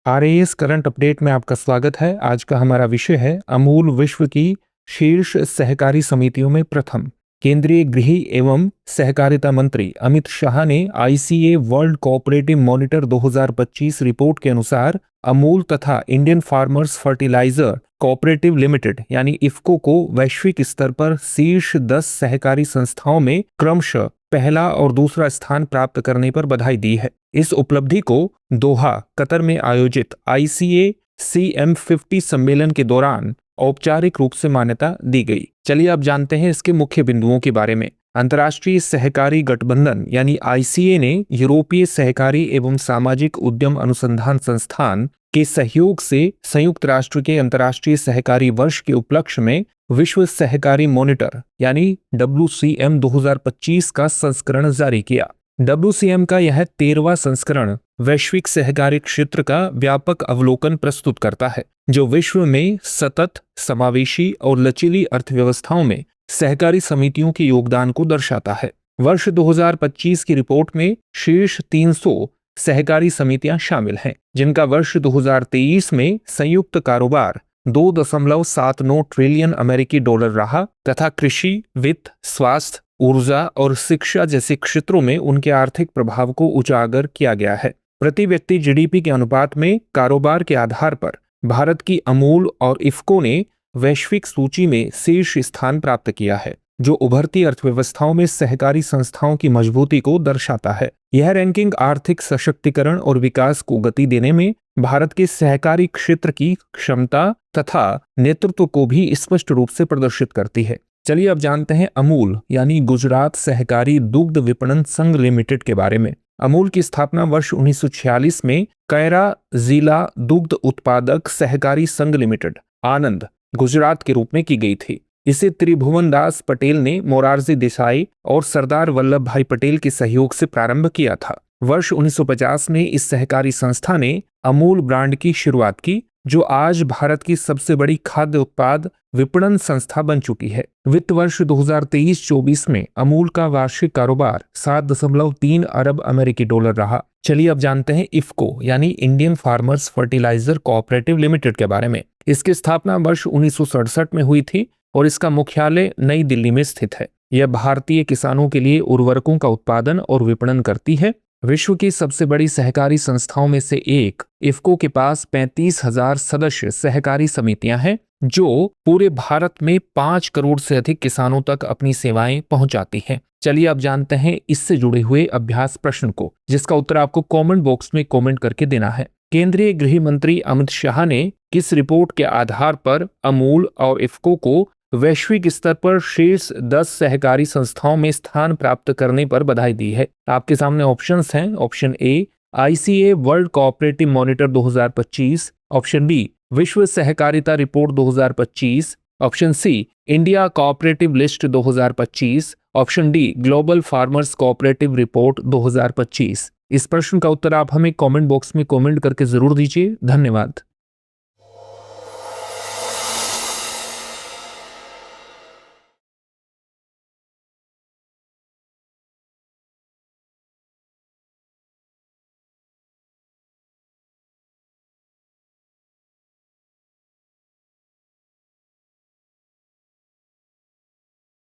RAS current update में आपका स्वागत है। आज का हमारा विषय है अमूल विश्व की शीर्ष सहकारी समितियों में प्रथम। केंद्रीय गृह एवं सहकारिता मंत्री अमित शाह ने ICA world cooperative monitor 2025 report के अनुसार अमूल तथा Indian farmers fertiliser cooperative limited यानी इफ्को को वैश्विक स्तर पर शीर्ष 10 सहकारी संस्थाओं में क्रमशः पहला और दूसरा स्थान प्राप्त करने पर बधाई दी है। इस उपलब्धि को दोहा कतर में आयोजित आईसीए CM50 सम्मेलन के दौरान औपचारिक रूप से मान्यता दी गई। चलिए अब जानते हैं इसके मुख्य बिंदुओं के बारे में। अंतर्राष्ट्रीय सहकारी गठबंधन यानी आईसीए ने यूरोपीय सहकारी एवं सामाजिक उद्यम अनुसंधान संस्थान के सहयोग से संयुक्त राष्ट्र के अंतर्राष्ट्रीय सहकारी वर्ष के उपलक्ष्य में विश्व सहकारी मॉनिटर यानी WCM 2025 का संस्करण जारी किया। WCM का यह 13वां संस्करण वैश्विक सहकारी क्षेत्र का व्यापक अवलोकन प्रस्तुत करता है, जो विश्व में सतत, समावेशी और लचीली अर्थव्यवस्थाओं में सहकारी समितियों के योगदान को दर्शाता है। वर्ष 2025 की रिपोर्ट में शीर्ष 300 सहकारी समितियां शामिल हैं, जिनका वर्ष 2023 में संयुक्त कारोबार 2.79 ट्रिलियन अमेरिकी डॉलर रहा तथा कृषि, वित्त, स्वास्थ्य, ऊर्जा और शिक्षा जैसे क्षेत्रों में उनके आर्थिक प्रभाव को उजागर किया गया है। प्रति व्यक्ति जीडीपी के अनुपात में कारोबार के आधार पर भारत की अमूल और इफ्को ने वैश्विक सूची में शीर्ष स्थान प्राप्त किया है, जो उभरती अर्थव्यवस्थाओं में सहकारी संस्थाओं की मजबूती को दर्शाता है। यह रैंकिंग आर्थिक सशक्तिकरण और विकास को गति देने में भारत के सहकारी क्षेत्र की क्षमता तथा नेतृत्व को भी स्पष्ट रूप से प्रदर्शित करती है। चलिए अब जानते हैं अमूल यानी गुजरात सहकारी दुग्ध विपणन संघ लिमिटेड के बारे में। अमूल की स्थापना वर्ष 1946 में कैरा जिला दुग्ध उत्पादक सहकारी संघ लिमिटेड आनंद गुजरात के रूप में की गई थी। इसे त्रिभुवन दास पटेल ने मोरारजी देसाई और सरदार वल्लभ भाई पटेल के सहयोग से प्रारंभ किया था। वर्ष 1950 में इस सहकारी संस्था ने अमूल ब्रांड की शुरुआत की, जो आज भारत की सबसे बड़ी खाद्य उत्पाद विपणन संस्था बन चुकी है। वित्त वर्ष 2023-24 में अमूल का वार्षिक कारोबार 7.3 अरब अमेरिकी डॉलर रहा। चलिए अब जानते हैं इफ्को यानी Indian farmers fertiliser cooperative limited के बारे में। इसकी स्थापना वर्ष 1967 में हुई थी और इसका मुख्यालय नई दिल्ली में स्थित है। यह भारतीय किसानों के लिए उर्वरकों का उत्पादन और विपणन करती है। विश्व की सबसे बड़ी सहकारी संस्थाओं में से एक इफ्को के पास 35,000 सदस्य सहकारी समितियां हैं, जो पूरे भारत में 5 करोड़ से अधिक किसानों तक अपनी सेवाएं पहुंचाती हैं। चलिए अब जानते हैं इससे जुड़े हुए अभ्यास प्रश्न को, जिसका उत्तर आपको कमेंट बॉक्स में कमेंट करके देना है। केंद्रीय गृह मंत्री अमित शाह ने किस रिपोर्ट के आधार पर अमूल और इफ्को को वैश्विक स्तर पर शीर्ष 10 सहकारी संस्थाओं में स्थान प्राप्त करने पर बधाई दी है? आपके सामने ऑप्शंस हैं। Option A ICA world cooperative monitor 2025, option B विश्व सहकारिता report 2025, option C India cooperative list 2025, option D global farmers cooperative report 2025। इस प्रश्न का उत्तर आप हमें कमेंट बॉक्स में कमेंट करके जरूर दीजिए। धन्यवाद।